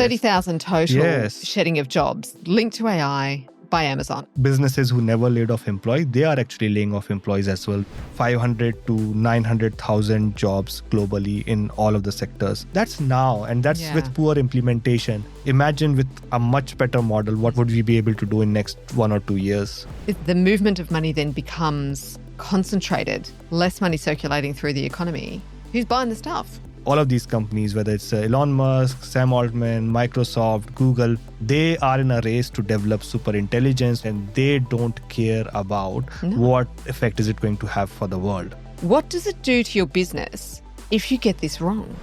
30,000 total Yes. shedding of jobs linked to AI by Amazon. Businesses who never laid off employees, they are actually laying off employees as well. 500 to 900,000 jobs globally in all of the sectors. That's now, and that's with poor implementation. Imagine with a much better model, what would we be able to do in next 1 or 2 years? The movement of money then becomes concentrated, less money circulating through the economy. Who's buying the stuff? All of these companies, whether it's Elon Musk, Sam Altman, Microsoft, Google, they are in a race to develop super intelligence, and they don't care about what effect is it going to have for the world. What does it do to your business if you get this wrong?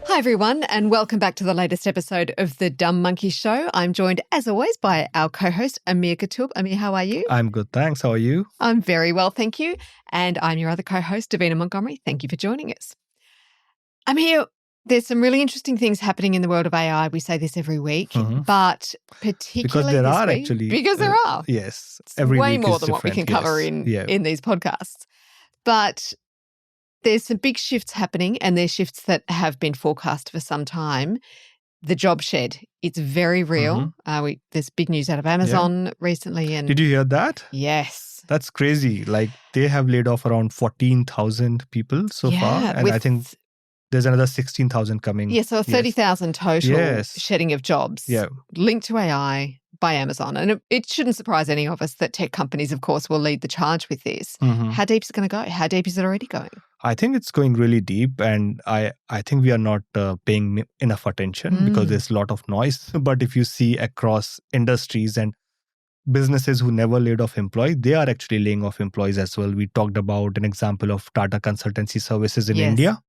Hi everyone, and welcome back to the latest episode of The Dumb Monkey Show. I'm joined, as always, by our co-host, Amir Katoub. Amir, how are you? I'm good, thanks. How are you? I'm very well, thank you. And I'm your other co-host, Davina Montgomery. Thank you for joining us. Amir, there's some really interesting things happening in the world of AI. We say this every week, but particularly because there are. Yes, every way week more than what we can cover in these podcasts. But there's some big shifts happening, and they're shifts that have been forecast for some time. The job shed, it's very real. There's big news out of Amazon recently. And did you hear that? Yes. That's crazy. Like, they have laid off around 14,000 people so far. And I think there's another 16,000 coming. Yeah, so 30,000 total shedding of jobs linked to AI by Amazon. And it shouldn't surprise any of us that tech companies, of course, will lead the charge with this. How deep is it going to go? How deep is it already going? I think it's going really deep, and I think we are not paying enough attention because there's a lot of noise. But if you see across industries and businesses who never laid off employees, they are actually laying off employees as well. We talked about an example of Tata Consultancy Services in India,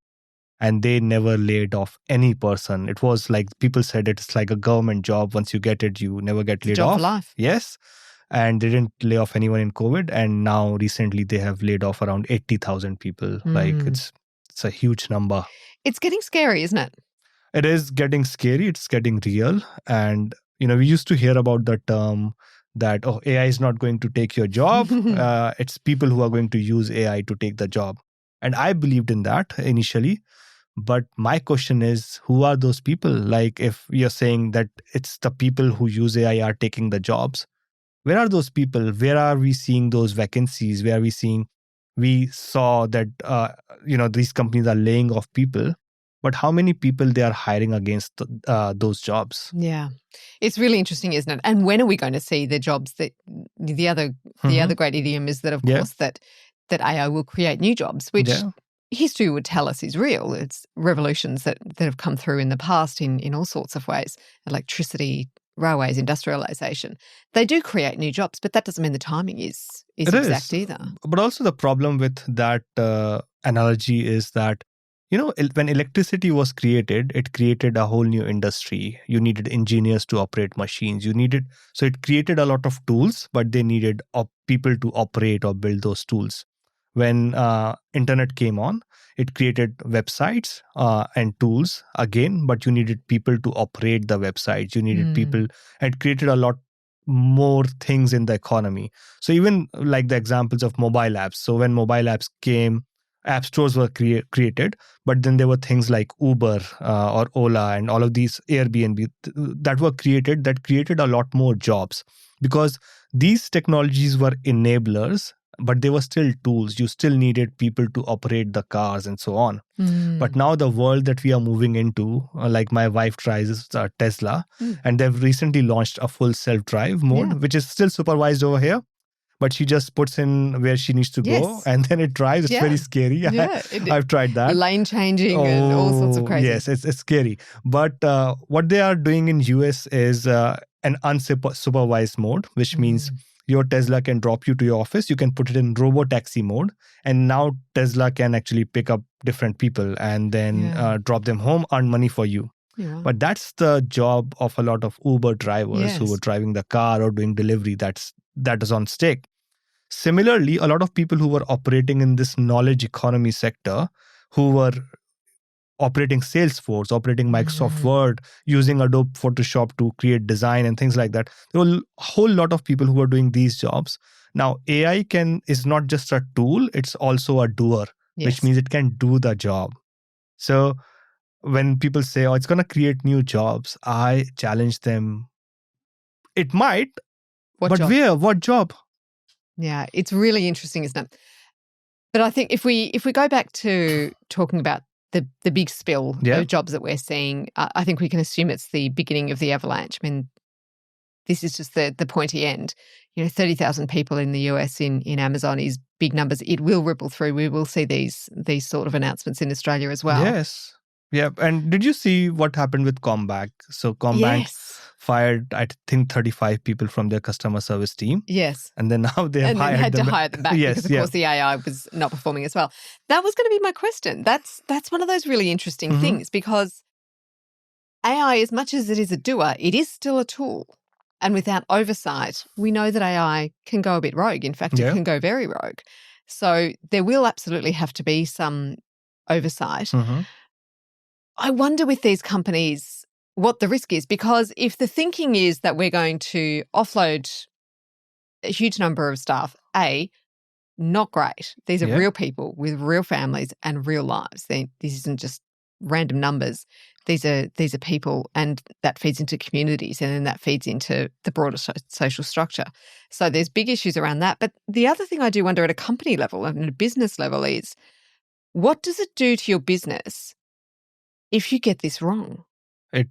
and they never laid off any person. It was like, people said it's like a government job. Once you get it, you never get laid off. Job for life. Yes. And they didn't lay off anyone in COVID. And now recently they have laid off around 80,000 people. Like, it's a huge number. It's getting scary, isn't it? It is getting scary. It's getting real. And, we used to hear about the term that, AI is not going to take your job. It's people who are going to use AI to take the job. And I believed in that initially. But my question is, who are those people? Like, if you're saying that it's the people who use AI are taking the jobs, where are those people? Where are we seeing those vacancies? Where are we saw that, these companies are laying off people, but how many people they are hiring against those jobs? Yeah. It's really interesting, isn't it? And when are we going to see the jobs that the other great idiom is that, of course, that AI will create new jobs, which history would tell us is real. It's revolutions that have come through in the past in all sorts of ways. Electricity, railways, industrialization. They do create new jobs, but that doesn't mean the timing is exact either. But also the problem with that analogy is that, when electricity was created, it created a whole new industry. You needed engineers to operate machines. So it created a lot of tools, but they needed people to operate or build those tools. When internet came on, it created websites and tools again, but you needed people to operate the websites. You needed people, and it created a lot more things in the economy. So even like the examples of mobile apps. So when mobile apps came, app stores were created, but then there were things like Uber or Ola and all of these Airbnb that were created, that created a lot more jobs, because these technologies were enablers, but they were still tools. You still needed people to operate the cars and so on. But now the world that we are moving into, like my wife drives Tesla, and they've recently launched a full self-drive mode, which is still supervised over here. But she just puts in where she needs to go, and then it drives. It's very scary. I've tried that. Lane changing and all sorts of crazy. Yes, it's scary. But what they are doing in US is an unsupervised mode, which means your Tesla can drop you to your office. You can put it in robo-taxi mode. And now Tesla can actually pick up different people and then drop them home, earn money for you. Yeah. But that's the job of a lot of Uber drivers who were driving the car or doing delivery. That is on stake. Similarly, a lot of people who were operating in this knowledge economy sector, who were operating Salesforce, operating Microsoft Word, using Adobe Photoshop to create design and things like that. There were a whole lot of people who were doing these jobs. Now, AI is not just a tool, it's also a doer, which means it can do the job. So when people say, oh, it's going to create new jobs, I challenge them. It might, but job? where? What job? Yeah, it's really interesting, isn't it? But I think if we go back to talking about the big spill of jobs that we're seeing, I think we can assume it's the beginning of the avalanche. I mean, this is just the pointy end. 30,000 people in the US in Amazon is big numbers. It will ripple through. We will see these sort of announcements in Australia as well. Yes. Yeah. And did you see what happened with Combank? So Combank fired, I think, 35 people from their customer service team. Yes. And then now they have had to hire them back because, of course, the AI was not performing as well. That was going to be my question. That's one of those really interesting things, because AI, as much as it is a doer, it is still a tool. And without oversight, we know that AI can go a bit rogue. In fact, it can go very rogue. So there will absolutely have to be some oversight. I wonder with these companies what the risk is, because if the thinking is that we're going to offload a huge number of staff, not great. These are real people with real families and real lives. This isn't just random numbers. These are people, and that feeds into communities, and then that feeds into the broader social structure. So there's big issues around that. But the other thing I do wonder at a company level and at a business level is, what does it do to your business if you get this wrong? It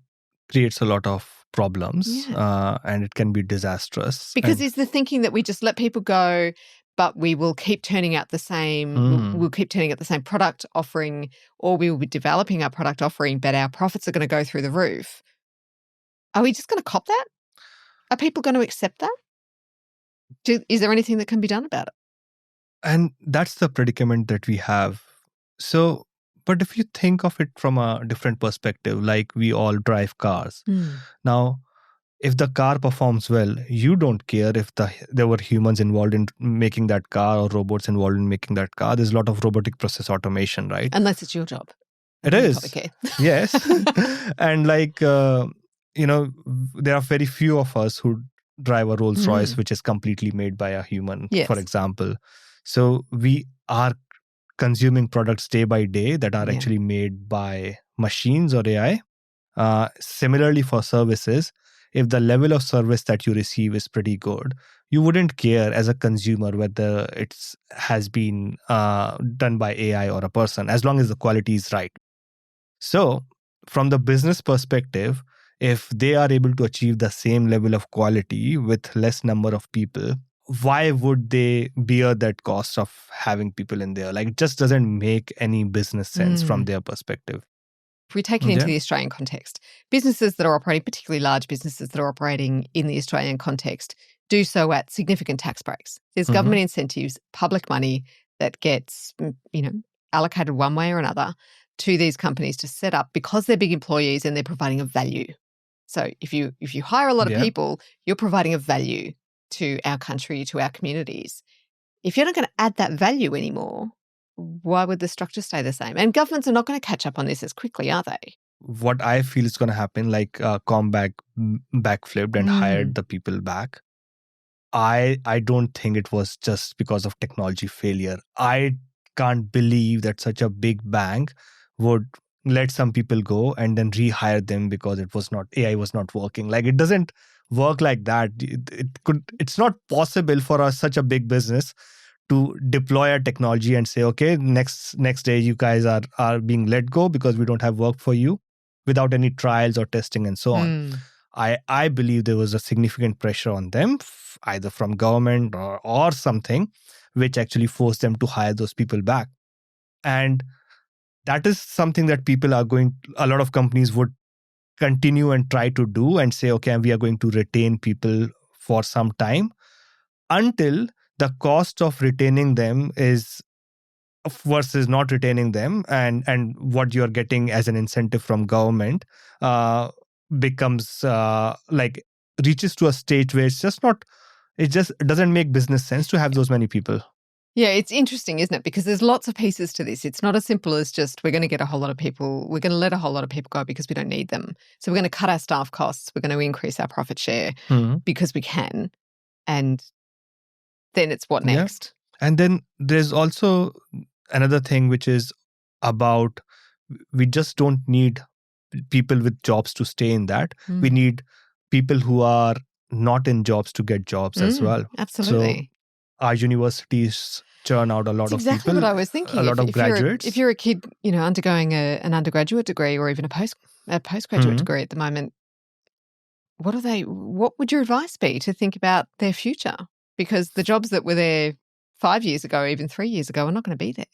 creates a lot of problems, and it can be disastrous. Because is the thinking that we just let people go, but we will keep turning out the same, we'll keep turning out the same product offering, or we will be developing our product offering, but our profits are going to go through the roof. Are we just going to cop that? Are people going to accept that? Is there anything that can be done about it? And that's the predicament that we have. So, but if you think of it from a different perspective, like we all drive cars. Now, if the car performs well, you don't care if there were humans involved in making that car or robots involved in making that car. There's a lot of robotic process automation, right? Unless it's your job. It is. Yes. And there are very few of us who drive a Rolls Royce, which is completely made by a human, for example. So we are consuming products day by day that are actually made by machines or AI. Similarly, for services, if the level of service that you receive is pretty good, you wouldn't care as a consumer whether it has been done by AI or a person, as long as the quality is right. So from the business perspective, if they are able to achieve the same level of quality with less number of people, why would they bear that cost of having people in there? Like, it just doesn't make any business sense from their perspective. If we take it into the Australian context, businesses that are operating, particularly large businesses that are operating in the Australian context, do so at significant tax breaks. There's government incentives, public money that gets, allocated one way or another to these companies to set up, because they're big employees and they're providing a value. So if you hire a lot of people, you're providing a value to our country, to our communities. If you're not going to add that value anymore, why would the structure stay the same? And governments are not going to catch up on this as quickly, are they? What I feel is going to happen, like Combank backflipped and hired the people back. I don't think it was just because of technology failure. I can't believe that such a big bank would let some people go and then rehire them because AI was not working. Like, it doesn't work like that. It's not possible for such a big business to deploy a technology and say, okay, next day you guys are being let go because we don't have work for you, without any trials or testing and so on. I believe there was a significant pressure on them, either from government or something, which actually forced them to hire those people back. And that is something that a lot of companies would continue and try to do and say, okay, we are going to retain people for some time until the cost of retaining them is versus not retaining them, and what you're getting as an incentive from government becomes reaches to a stage where it just doesn't make business sense to have those many people. Yeah, it's interesting, isn't it? Because there's lots of pieces to this. It's not as simple as just we're going to let a whole lot of people go because we don't need them. So we're going to cut our staff costs. We're going to increase our profit share because we can. And then it's what next? Yeah. And then there's also another thing, which is about we just don't need people with jobs to stay in that. We need people who are not in jobs to get jobs as well. Absolutely. So our universities churn out a lot That's of exactly people. what I was thinking. A lot of graduates. If you're a kid, undergoing an undergraduate degree or even a postgraduate degree at the moment, what would your advice be to think about their future? Because the jobs that were there 5 years ago, even 3 years ago, are not going to be there.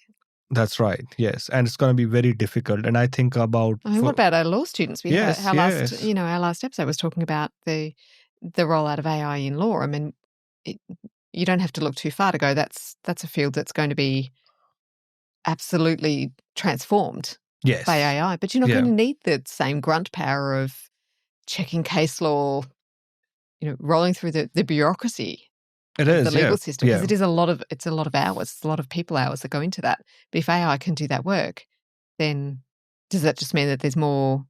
That's right. Yes, and it's going to be very difficult. And I think about. What about our law students? Our last episode was talking about the rollout of AI in law. I mean, you don't have to look too far to go. That's a field that's going to be absolutely transformed by AI. But you're not going to need the same grunt power of checking case law, rolling through the bureaucracy. It is the legal system, because it's a lot of hours. It's a lot of people hours that go into that. But if AI can do that work, then does that just mean that there's more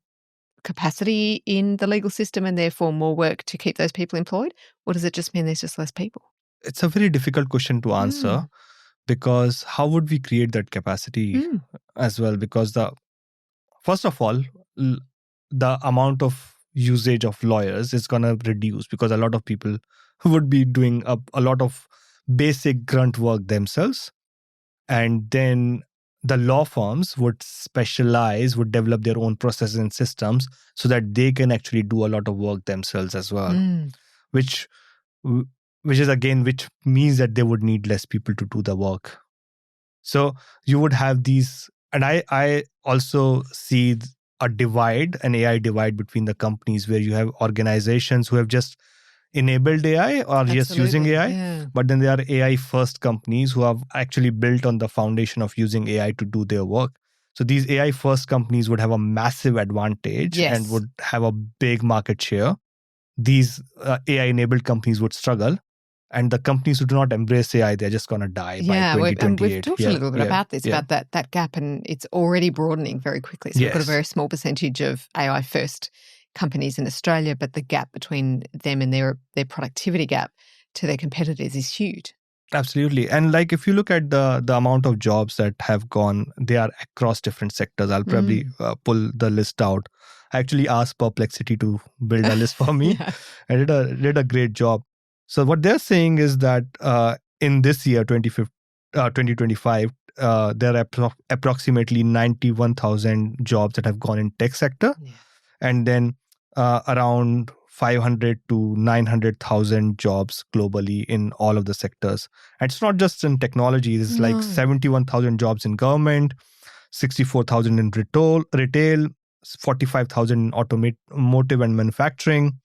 capacity in the legal system and therefore more work to keep those people employed? Or does it just mean there's just less people? It's a very difficult question to answer because how would we create that capacity as well? Because first of all, the amount of usage of lawyers is going to reduce because a lot of people would be doing a lot of basic grunt work themselves. And then the law firms would develop their own processes and systems so that they can actually do a lot of work themselves as well, which means that they would need less people to do the work. So you would have these, and I also see an AI divide between the companies where you have organizations who have just enabled AI or just using AI, but then there are AI first companies who have actually built on the foundation of using AI to do their work. So these AI first companies would have a massive advantage and would have a big market share. These AI enabled companies would struggle. And the companies who do not embrace AI, they're just going to die by 2028. And we've talked a little bit about this, about that gap, and it's already broadening very quickly. So we've got a very small percentage of AI first companies in Australia, but the gap between them and their productivity gap to their competitors is huge. Absolutely. And like if you look at the amount of jobs that have gone, they are across different sectors. I'll probably pull the list out. I actually asked Perplexity to build a list for me. And did a great job. So what they're saying is that in this year, 2025, there are approximately 91,000 jobs that have gone in tech sector. And then around 500 to 900,000 jobs globally in all of the sectors. And it's not just in technology. It's like 71,000 jobs in government, 64,000 in retail, 45,000 in automotive and manufacturing,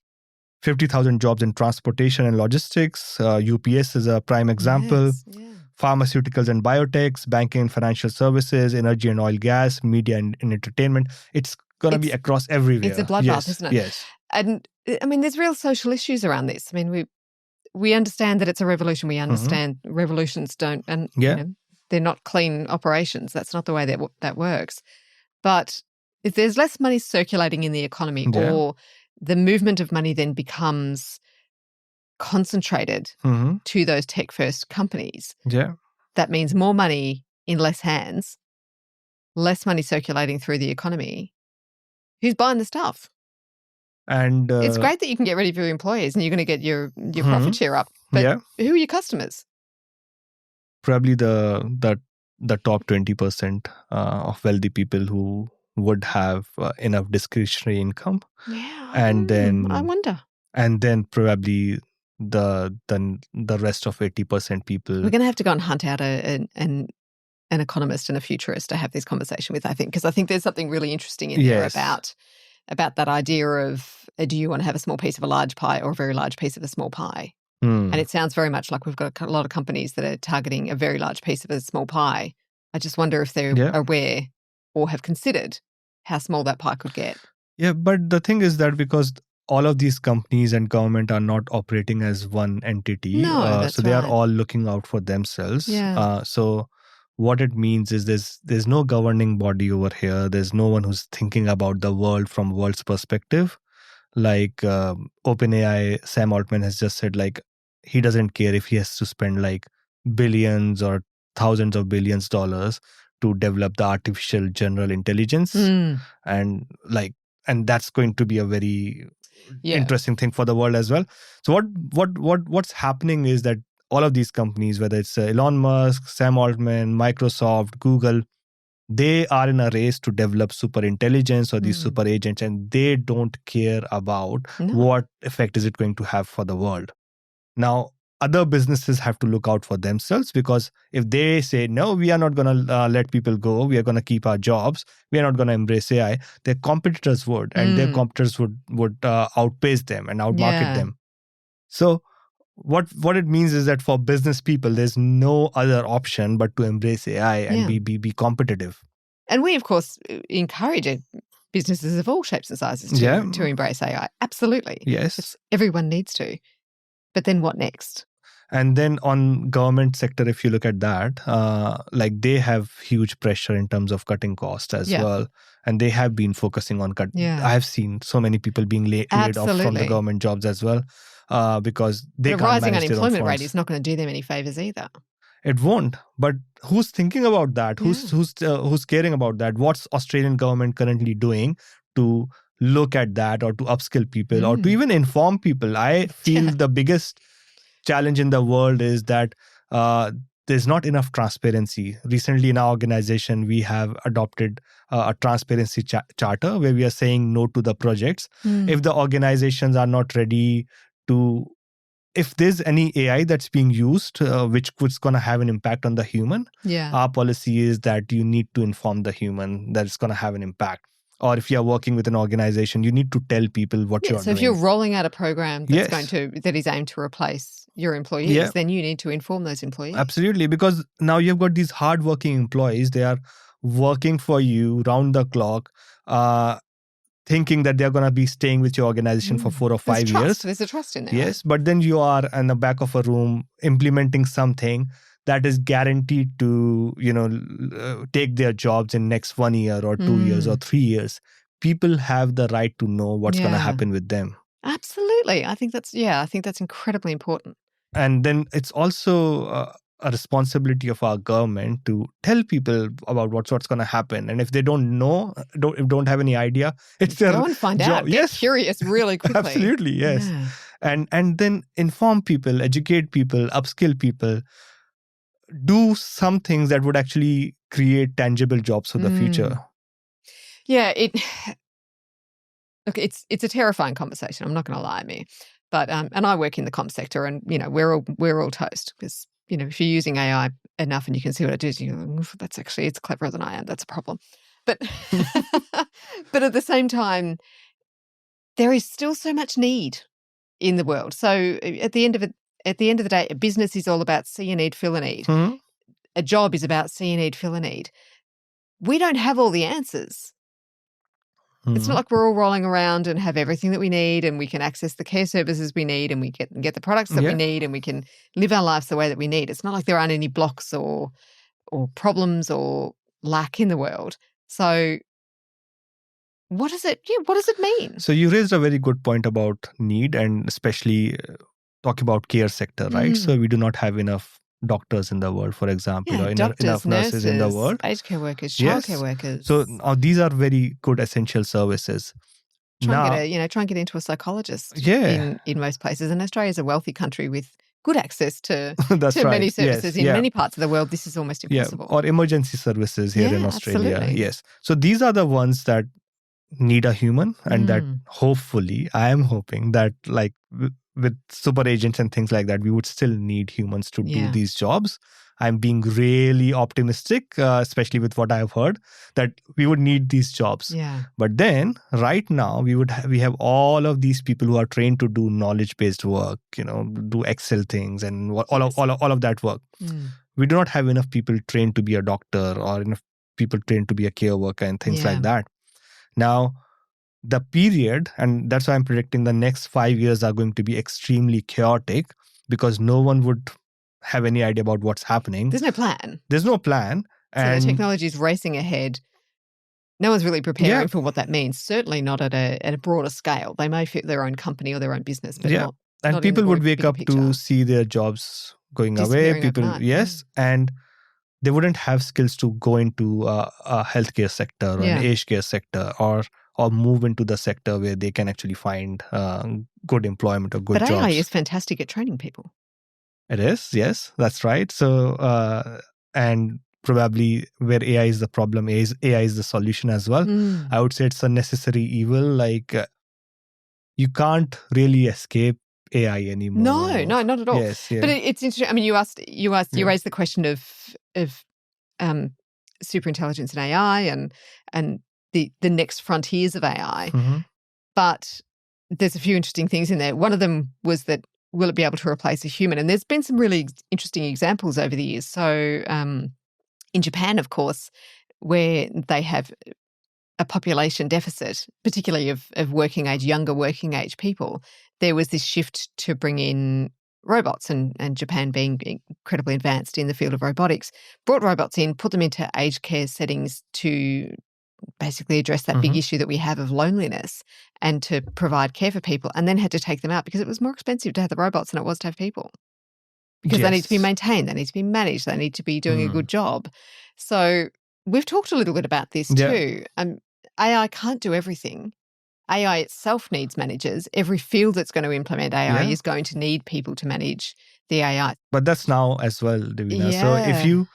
50,000 jobs in transportation and logistics. UPS is a prime example. Pharmaceuticals and biotechs, banking and financial services, energy and oil gas, media and entertainment. It's going to be across everywhere. It's a bloodbath, isn't it? Yes. And I mean, there's real social issues around this. I mean, we understand that it's a revolution. We understand revolutions don't, and they're not clean operations. That's not the way that works. But if there's less money circulating in the economy, or the movement of money then becomes concentrated to those tech-first companies, that means more money in less hands, less money circulating through the economy. Who's buying the stuff? And it's great that you can get rid of your employees and you're going to get your profit share up. But who are your customers? Probably the top 20% of wealthy people who would have enough discretionary income. And then I wonder. And then probably the rest of 80% people. We're going to have to go and hunt out an economist and a futurist to have this conversation with, I think, because I think there's something really interesting in there about that idea of do you want to have a small piece of a large pie or a very large piece of a small pie? And it sounds very much like we've got a lot of companies that are targeting a very large piece of a small pie. I just wonder if they're aware or have considered how small that pie could get. Yeah, but the thing is that because all of these companies and government are not operating as one entity, so they are all looking out for themselves. So what it means is there's no governing body over here. There's no one who's thinking about the world from world's perspective. Like OpenAI, Sam Altman has just said, like, he doesn't care if he has to spend like billions or thousands of billions dollars to develop the artificial general intelligence. And that's going to be a very interesting thing for the world as well. So what's happening is that all of these companies, whether it's Elon Musk, Sam Altman, Microsoft, Google, they are in a race to develop super intelligence or these super agents, and they don't care about what effect is it going to have for the world. Now, other businesses have to look out for themselves, because if they say, no, we are not going to let people go, we are going to keep our jobs, we are not going to embrace AI, their competitors would, and their competitors would outpace them and outmarket them. So what it means is that for business people, there's no other option but to embrace AI and be competitive. And we, of course, encourage businesses of all shapes and sizes to embrace AI. Absolutely. Yes. Everyone needs to. But then what next? And then on government sector, if you look at that, they have huge pressure in terms of cutting costs as well. And they have been focusing on cutting. I have seen so many people being laid off from the government jobs as well, because they can't manage their own funds. A rising unemployment rate is not going to do them any favors either. It won't. But who's thinking about that? Who's caring about that? What's Australian government currently doing to look at that, or to upskill people, or to even inform people? I feel the biggest challenge in the world is that there's not enough transparency. Recently in our organization, we have adopted a transparency charter where we are saying no to the projects. If the organizations are not ready to, if there's any AI that's being used, which was going to have an impact on the human, our policy is that you need to inform the human that it's going to have an impact. Or if you're working with an organization, you need to tell people what you're doing. So if you're rolling out a program that is aimed to replace your employees, then you need to inform those employees. Absolutely, because now you've got these hardworking employees. They are working for you round the clock, thinking that they're going to be staying with your organization for 4 or 5 years. There's a trust in there. Yes, but then you are in the back of a room implementing something that is guaranteed to, take their jobs in next 1 year or 2 years or 3 years. People have the right to know what's going to happen with them. Absolutely. I think that's incredibly important. And then it's also a responsibility of our government to tell people about what's going to happen. And if they don't know, don't have any idea, it's their go and find out. Get curious really quickly. Absolutely, yes. Yeah. And then inform people, educate people, upskill people. Do some things that would actually create tangible jobs for the future. Yeah, look, it's a terrifying conversation. I'm not going to lie, me, but and I work in the comm sector, and we're all toast, because if you're using AI enough and you can see what it does, you go, it's cleverer than I am. That's a problem. But but at the same time, there is still so much need in the world. So at the end of the day, a business is all about see a need, fill a need. A job is about see a need, fill a need. We don't have all the answers. It's not like we're all rolling around and have everything that we need, and we can access the care services we need, and we get the products that we need, and we can live our lives the way that we need. It's not like there aren't any blocks or problems or lack in the world. So what does it mean? So you raised a very good point about need, and especially talking about care sector, right? So we do not have enough doctors in the world, for example, or doctors, enough nurses in the world. Aged care workers, childcare workers. So these are very good essential services. Try and get into a psychologist in most places. And Australia is a wealthy country with good access to many services. In many parts of the world, this is almost impossible. Or emergency services here in Australia. Absolutely. Yes. So these are the ones that need a human, and that hopefully, I am hoping that with super agents and things like that, we would still need humans to do these jobs. I'm being really optimistic, especially with what I've heard, that we would need these jobs. Yeah. But then right now we have all of these people who are trained to do knowledge-based work, do Excel things and all of that work. We do not have enough people trained to be a doctor, or enough people trained to be a care worker and things like that. Now, the period, and that's why I'm predicting the next 5 years are going to be extremely chaotic, because no one would have any idea about what's happening. There's no plan. And so the technology is racing ahead. No one's really preparing for what that means. Certainly not at a broader scale. They may fit their own company or their own business, but not people would wake up to see their jobs going away. People, overnight. and they wouldn't have skills to go into a healthcare sector or an aged care sector or move into the sector where they can actually find good employment or good jobs. But AI is fantastic at training people. It is, yes, that's right. So, and probably where AI is the problem, AI is the solution as well. I would say it's a necessary evil. Like, you can't really escape AI anymore. No, not at all. Yes, But it's interesting. I mean, you raised the question of superintelligence and AI and the next frontiers of AI. But there's a few interesting things in there. One of them was that, will it be able to replace a human? And there's been some really interesting examples over the years. So in Japan, of course, where they have a population deficit, particularly of younger working age people, there was this shift to bring in robots, and Japan being incredibly advanced in the field of robotics, brought robots in, put them into aged care settings to basically address that big issue that we have of loneliness and to provide care for people, and then had to take them out because it was more expensive to have the robots than it was to have people. Because they need to be maintained, they need to be managed, they need to be doing a good job. So we've talked a little bit about this too. AI can't do everything. AI itself needs managers. Every field that's going to implement AI is going to need people to manage the AI. But that's now as well, Davina. So if you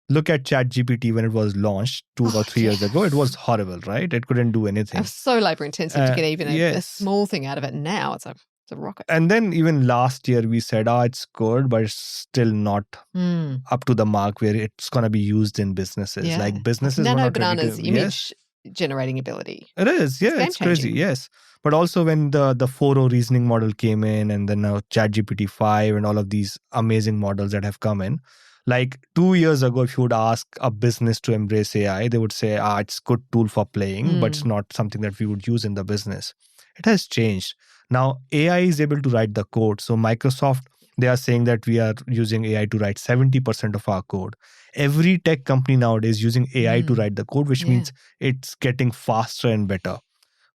look at ChatGPT when it was launched 2 or 3 years ago, it was horrible, right? It couldn't do anything. It was so labor intensive to get even a small thing out of it. Now it's a rocket. And then even last year we said, it's good, but it's still not up to the mark where it's going to be used in businesses. Like businesses were not ready to, image generating ability. It is, it's crazy, yes. But also when the 4.0 reasoning model came in, and then now ChatGPT 5 and all of these amazing models that have come in, like 2 years ago, if you would ask a business to embrace AI, they would say, it's a good tool for playing, but it's not something that we would use in the business. It has changed. Now, AI is able to write the code. So Microsoft, they are saying that we are using AI to write 70% of our code. Every tech company nowadays using AI to write the code, which means it's getting faster and better.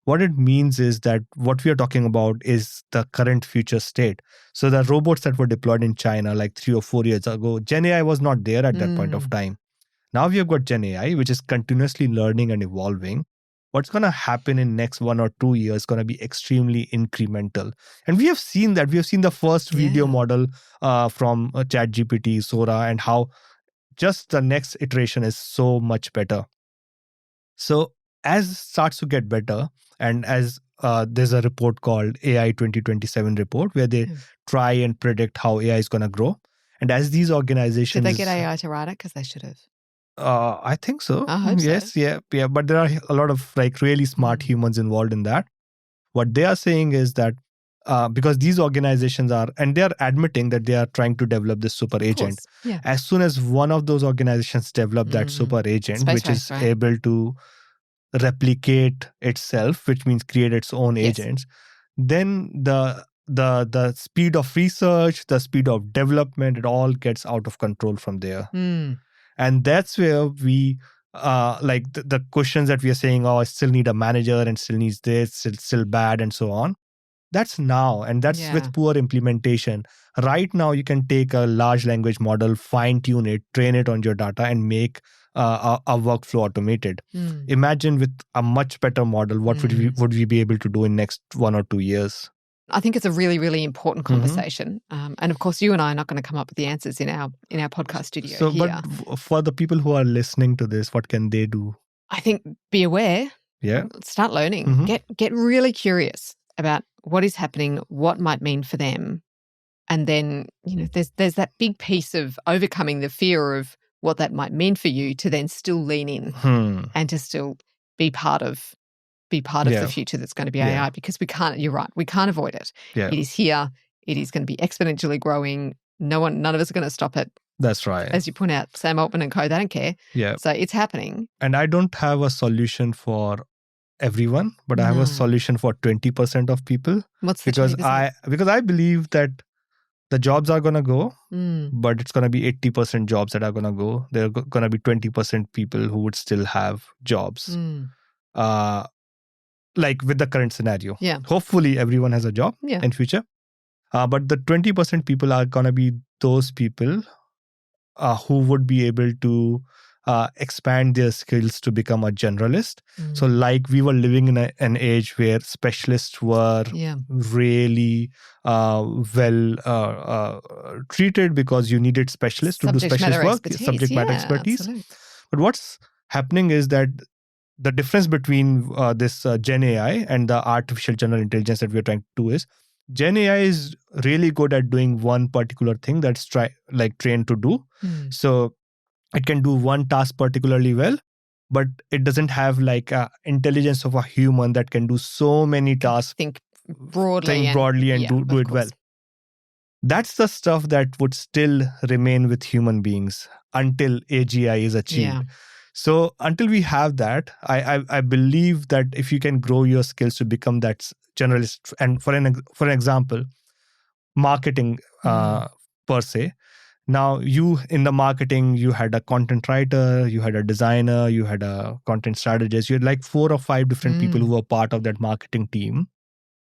What it means is that what we are talking about is the current future state. So the robots that were deployed in China like 3 or 4 years ago, Gen AI was not there at that point of time. Now we have got Gen AI, which is continuously learning and evolving. What's going to happen in next 1 or 2 years is going to be extremely incremental. And we have seen that. We have seen the first video model from ChatGPT, Sora, and how just the next iteration is so much better. So as it starts to get better, and as there's a report called AI 2027 report where they try and predict how AI is going to grow. And as these organizations... Did they get AI to write it? Because they should have. I think so. I hope so. Yeah. But there are a lot of like really smart humans involved in that. What they are saying is that because these organizations are, and they are admitting that they are trying to develop this super agent. As soon as one of those organizations develop that super agent, which is able to replicate itself, which means create its own agents, then the speed of research, the speed of development, it all gets out of control from there. And that's where we like the questions that we are saying, I still need a manager and still needs this, it's still bad and so on. That's now, and that's with poor implementation. Right now, you can take a large language model, fine-tune it, train it on your data, and make a workflow automated. Imagine with a much better model, what would we be able to do in next 1 or 2 years? I think it's a really, really important conversation. And of course, you and I are not going to come up with the answers in our podcast studio here. But for the people who are listening to this, what can they do? I think be aware. Start learning. Get really curious about what is happening, what might mean for them. And then, there's that big piece of overcoming the fear of what that might mean for you to then still lean in and to still be part of the future that's going to be AI, because you're right, we can't avoid it. It is here. It is going to be exponentially growing. None of us are going to stop it. That's right. As you point out, Sam Altman and co, they don't care. So it's happening. And I don't have a solution for everyone, but I have a solution for 20% of people. What's the 20%? Because I believe that the jobs are going to go, but it's going to be 80% jobs that are going to go. There are going to be 20% people who would still have jobs. Like with the current scenario. Hopefully everyone has a job in future. But the 20% people are going to be those people who would be able to expand their skills to become a generalist. So like we were living in an age where specialists were really well treated because you needed specialists to do specialist work, subject matter expertise. Absolutely. But what's happening is that the difference between this Gen AI and the artificial general intelligence that we're trying to do is Gen AI is really good at doing one particular thing that's trained to do. So it can do one task particularly well, but it doesn't have like intelligence of a human that can do so many tasks. Think broadly and do it well. That's the stuff that would still remain with human beings until AGI is achieved. Yeah. So until we have that, I believe that if you can grow your skills to become that generalist, and for an example, marketing per se. Now you in the marketing, you had a content writer, you had a designer, you had a content strategist, you had like 4 or 5 different people who were part of that marketing team.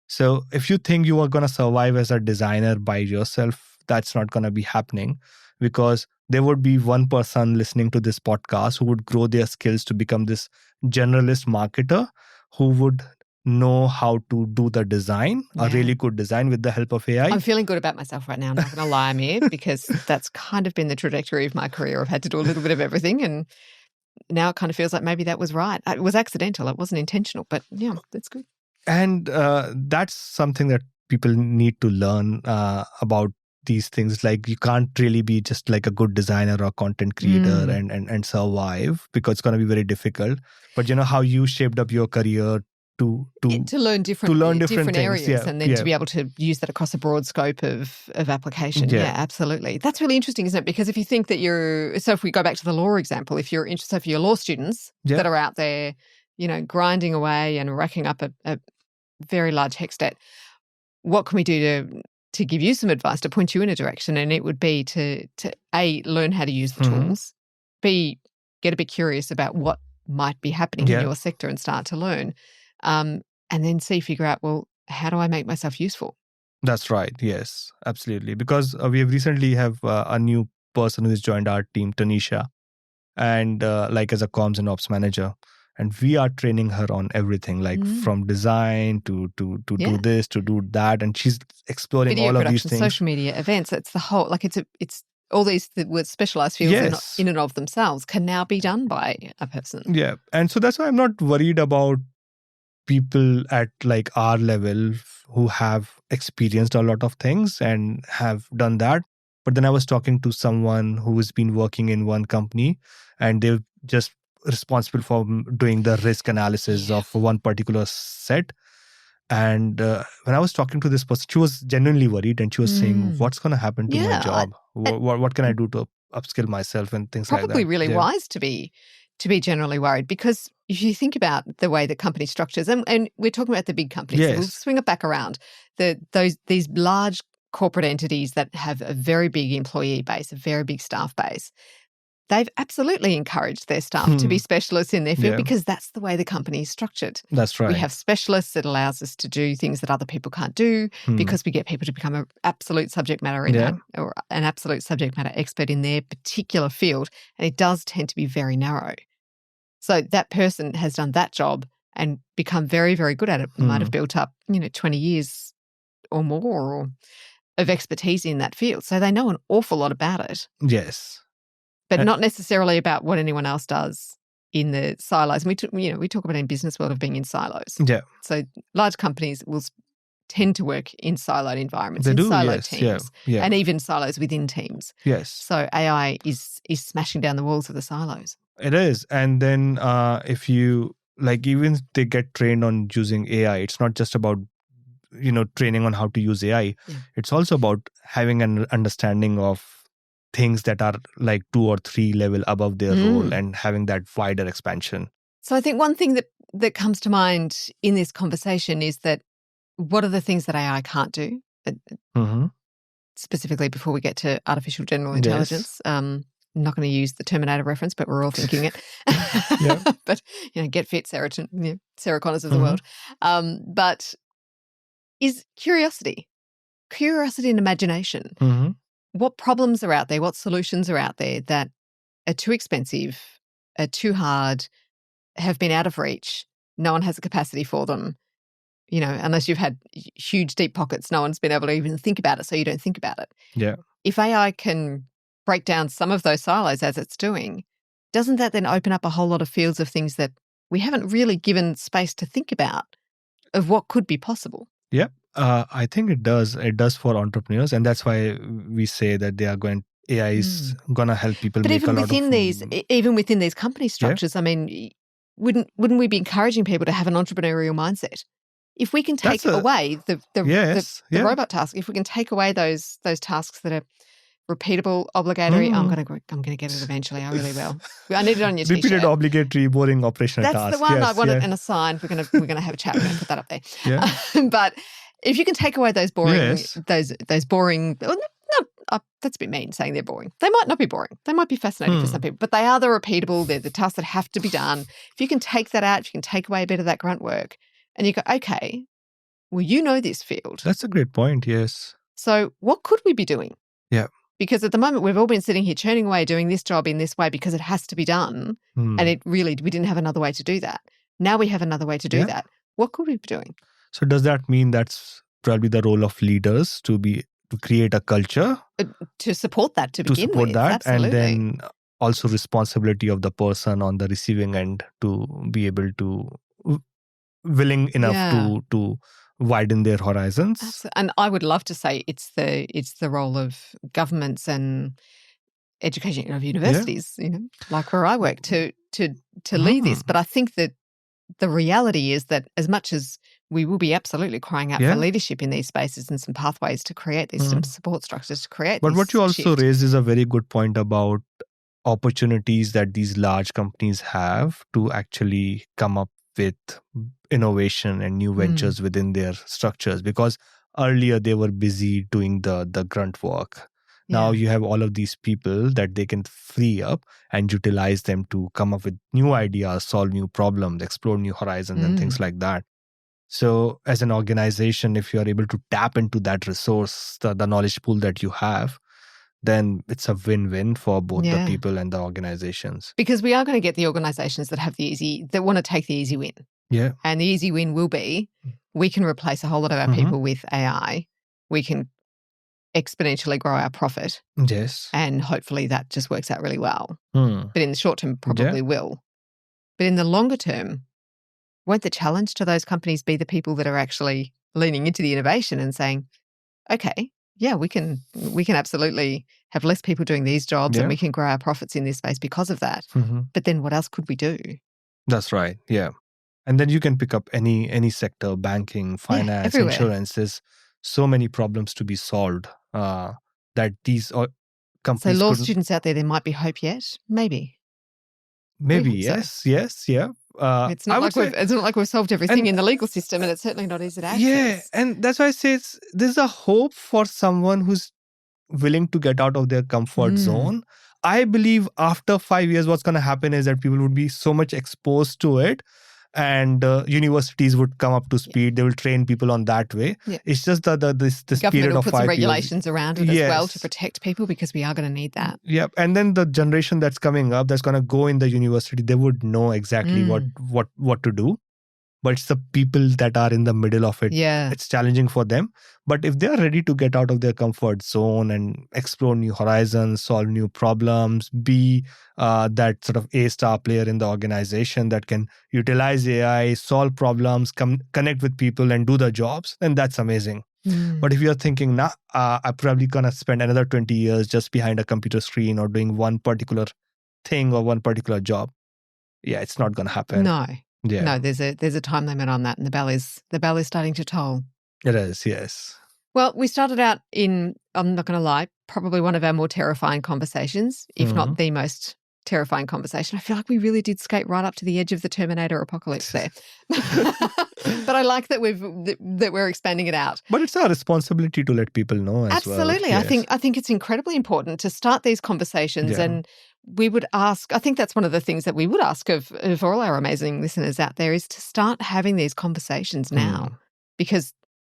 So if you think you are going to survive as a designer by yourself, that's not going to be happening, because there would be one person listening to this podcast who would grow their skills to become this generalist marketer who would know how to do the design, a really good design with the help of AI. I'm feeling good about myself right now. I'm not going to lie, Amir, because that's kind of been the trajectory of my career. I've had to do a little bit of everything, and now it kind of feels like maybe that was right. It was accidental. It wasn't intentional, but yeah, that's good. And that's something that people need to learn about these things. Like you can't really be just like a good designer or content creator and survive, because it's going to be very difficult. But you know how you shaped up your career to learn different areas, and then to be able to use that across a broad scope of application. Yeah, absolutely. That's really interesting, isn't it? Because if you think that if we go back to the law example, if you're interested, for your law students that are out there, grinding away and racking up a very large HECS debt, what can we do to give you some advice, to point you in a direction? And it would be to A, learn how to use the tools, B, get a bit curious about what might be happening in your sector and start to learn. And then figure out, well, how do I make myself useful? That's right. Yes, absolutely. Because we have recently have a new person who has joined our team, Tanisha, and as a comms and ops manager. And we are training her on everything, from design to do this, to do that. And she's exploring video all of these things. Social media, events. It's the whole, it's all these specialized fields in and of themselves can now be done by a person. Yeah. And so that's why I'm not worried about people at our level who have experienced a lot of things and have done that. But then I was talking to someone who has been working in one company, and they're just responsible for doing the risk analysis of one particular set. And when I was talking to this person, she was genuinely worried, and she was saying, what's going to happen to my job? What can I do to upskill myself and things like that? Probably really wise to be generally worried, because if you think about the way the company structures, and we're talking about the big companies, so we'll swing it back around, these large corporate entities that have a very big employee base, a very big staff base, they've absolutely encouraged their staff to be specialists in their field because that's the way the company is structured. That's right. We have specialists that allows us to do things that other people can't do because we get people to become an absolute subject matter or an absolute subject matter expert in their particular field. And it does tend to be very narrow. So that person has done that job and become very, very good at it. Might have built up, 20 years or more of expertise in that field. So they know an awful lot about it. Yes. But not necessarily about what anyone else does in the silos. And we talk about in business world of being in silos. Yeah. So large companies will tend to work in siloed environments, siloed teams, and even silos within teams. Yes. So AI is smashing down the walls of the silos. It is. And then if you, even if they get trained on using AI, it's not just about, training on how to use AI. Yeah. It's also about having an understanding of things that are 2 or 3 level above their role and having that wider expansion. So I think one thing that comes to mind in this conversation is that what are the things that AI can't do? Specifically before we get to artificial general intelligence. I'm not going to use the Terminator reference, but we're all thinking it. But, get fit, Sarah Connors of the world. But is curiosity and imagination. what problems are out there, what solutions are out there that are too expensive, are too hard, have been out of reach. No one has the capacity for them. Unless you've had huge, deep pockets, no one's been able to even think about it, so you don't think about it. Yeah. If AI can break down some of those silos as it's doing, doesn't that then open up a whole lot of fields of things that we haven't really given space to think about of what could be possible? Yeah, I think it does. It does for entrepreneurs, and that's why we say that AI is gonna help people. But make even a lot even within these company structures, I mean, wouldn't we be encouraging people to have an entrepreneurial mindset? If we can take away the robot task, if we can take away those tasks that are repeatable, obligatory, I'm gonna get it eventually. I really will. I need it on your t-shirt. Repeated, obligatory, boring operational tasks. That's the one I want it in a sign. We're gonna have a chat. We're gonna put that up there. Yeah. But if you can take away those boring, those boring. That's a bit mean saying they're boring. They might not be boring. They might be fascinating for some people, but they are the repeatable. They're the tasks that have to be done. If you can take that out, if you can take away a bit of that grunt work, and you go, okay, well, this field. That's a great point. Yes. So what could we be doing? Yeah. Because at the moment we've all been sitting here churning away doing this job in this way because it has to be done, and we didn't have another way to do that. Now we have another way to do that. What could we be doing? So does that mean that's probably the role of leaders to create a culture to support that to begin with? And then also responsibility of the person on the receiving end to be able to willing enough to widen their horizons. And I would love to say it's the role of governments and education of universities, like where I work, to lead this. But I think that the reality is that as much as we will be absolutely crying out for leadership in these spaces and some pathways to create these some support structures to create. But what you also raised is a very good point about opportunities that these large companies have to actually come up with innovation and new ventures within their structures, because earlier they were busy doing the grunt work. Now you have all of these people that they can free up and utilize them to come up with new ideas, solve new problems, explore new horizons and things like that. So as an organization, if you are able to tap into that resource, the knowledge pool that you have, then it's a win-win for both the people and the organizations. Because we are going to get the organizations that want to take the easy win. Yeah. And the easy win will be we can replace a whole lot of our people with AI. We can exponentially grow our profit. Yes. And hopefully that just works out really well. But in the short term, probably will. But in the longer term, won't the challenge to those companies be the people that are actually leaning into the innovation and saying, okay, we can absolutely have less people doing these jobs and we can grow our profits in this space because of that. But then what else could we do? That's right. Yeah. And then you can pick up any sector, banking, finance, insurance. There's so many problems to be solved that these companies. So law students out there might be hope yet? Maybe. Yes. Yeah. It's not like we've solved everything in the legal system, and it's certainly not easy to access. Yeah, and that's why I say there's a hope for someone who's willing to get out of their comfort zone. I believe after 5 years, what's going to happen is that people would be so much exposed to it, and universities would come up to speed. They will train people on that way. It's just this period of 5 years. Government will put some regulations around it as well to protect people, because we are going to need that. Yeah, and then the generation that's coming up, that's going to go in the university, they would know exactly what to do. But it's the people that are in the middle of it. It's challenging for them. But if they are ready to get out of their comfort zone and explore new horizons, solve new problems, be that sort of A-star player in the organization that can utilize AI, solve problems, connect with people and do the jobs, then that's amazing. But if you're thinking, I'm probably going to spend another 20 years just behind a computer screen or doing one particular thing or one particular job, it's not going to happen. No. Yeah. No, there's a time limit on that, and the bell is starting to toll. It is, yes. Well, we started out in, I'm not going to lie, probably one of our more terrifying conversations, if not the most terrifying conversation. I feel like we really did skate right up to the edge of the Terminator apocalypse there. But I like that we're expanding it out. But it's our responsibility to let people know as well. Absolutely. Yes. I think it's incredibly important to start these conversations, and we would ask, I think that's one of the things that we would ask of all our amazing listeners out there, is to start having these conversations now, because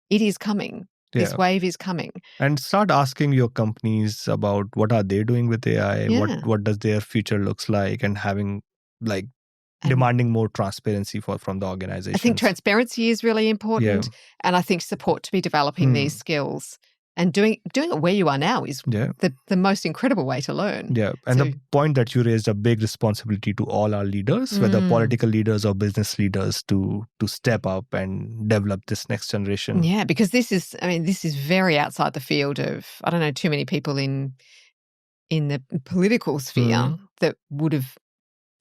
it is coming. This wave is coming. And start asking your companies about what are they doing with AI, what does their future looks like, and having like demanding more transparency from the organization. I think transparency is really important, and I think support to be developing these skills. And doing it where you are now is the most incredible way to learn. Yeah. And the point that you raised, a big responsibility to all our leaders, whether political leaders or business leaders, to step up and develop this next generation. Yeah, because this is very outside the field of, I don't know too many people in the political sphere that would have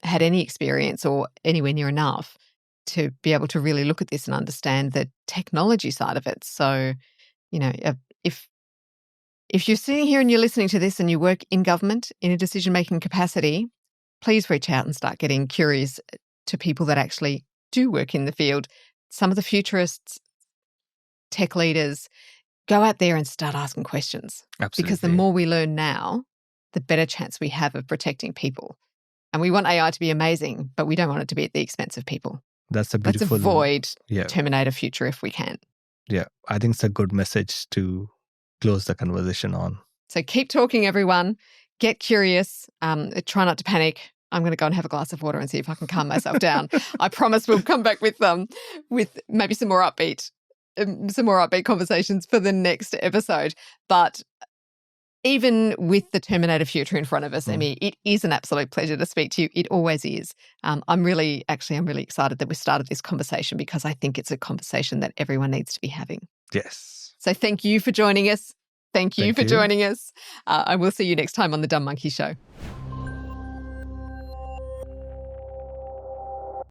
had any experience or anywhere near enough to be able to really look at this and understand the technology side of it. So, if you're sitting here and you're listening to this and you work in government in a decision-making capacity, please reach out and start getting curious to people that actually do work in the field. Some of the futurists, tech leaders, go out there and start asking questions. Absolutely. Because the more we learn now, the better chance we have of protecting people. And we want AI to be amazing, but we don't want it to be at the expense of people. That's a beautiful... Let's avoid Terminator future if we can. Yeah, I think it's a good message to close the conversation on. So keep talking, everyone. Get curious. Try not to panic. I'm going to go and have a glass of water and see if I can calm myself down. I promise we'll come back with maybe some more upbeat conversations for the next episode. But even with the Terminator future in front of us, Emmy, it is an absolute pleasure to speak to you. It always is. I'm really excited that we started this conversation because I think it's a conversation that everyone needs to be having. Yes. So thank you for joining us. Thank you for joining us. I will see you next time on The Dumb Monkey Show.